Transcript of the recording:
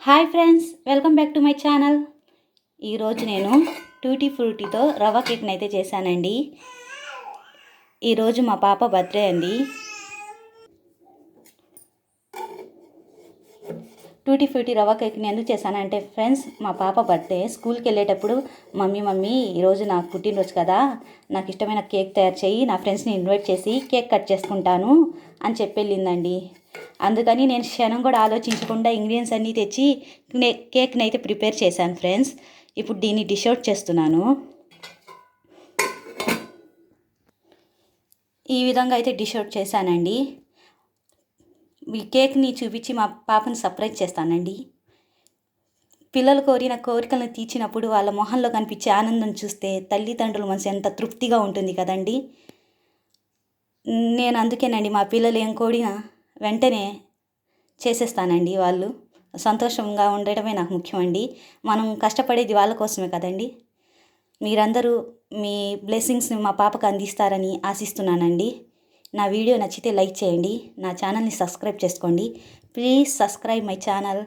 Hi friends, welcome back to my channel. ఈరోజు నేను tutti ఫ్రూటీతో రవ్వ కేక్ని అయితే చేశానండి. ఈరోజు మా పాప బర్త్డే అండి. టూటీ ఫ్రూటీ రవ్వ కేక్ని ఎందుకు చేశానంటే ఫ్రెండ్స్, మా పాప బర్త్డే స్కూల్కి వెళ్ళేటప్పుడు మమ్మీ ఈరోజు నాకు పుట్టినరోజు కదా, నాకు ఇష్టమైన కేక్ తయారు చేయి, నా ఫ్రెండ్స్ని ఇన్వైట్ చేసి కేక్ కట్ చేసుకుంటాను అని చెప్పి వెళ్ళిందండి. అందుకని నేను క్షణం కూడా ఆలోచించకుండా ఇంగ్రీడియంట్స్ అన్నీ తెచ్చి కేక్ని అయితే ప్రిపేర్ చేశాను ఫ్రెండ్స్. ఇప్పుడు దీన్ని డిష్ అవుట్ చేస్తున్నాను. ఈ విధంగా అయితే డిష్ అవుట్ చేశానండి. ఈ కేక్ని చూపించి మా పాపని సర్ప్రైజ్ చేస్తానండి. పిల్లలు కోరిన కోరికలను తీర్చినప్పుడు వాళ్ళ మొహంలో కనిపించే ఆనందం చూస్తే తల్లిదండ్రుల మనసు ఎంత తృప్తిగా ఉంటుంది కదండి. నేను అందుకేనండి మా పిల్లలు ఏం కోరినా వెంటనే చేసేస్తానండి. వాళ్ళు సంతోషంగా ఉండటమే నాకు ముఖ్యమండి. మనం కష్టపడేది వాళ్ళ కోసమే కదండి. మీరందరూ మీ బ్లెస్సింగ్స్ని మా పాపకు అందిస్తారని ఆశిస్తున్నానండి. నా వీడియో నచ్చితే లైక్ చేయండి, నా ఛానల్ని సబ్స్క్రైబ్ చేసుకోండి. Please subscribe my channel.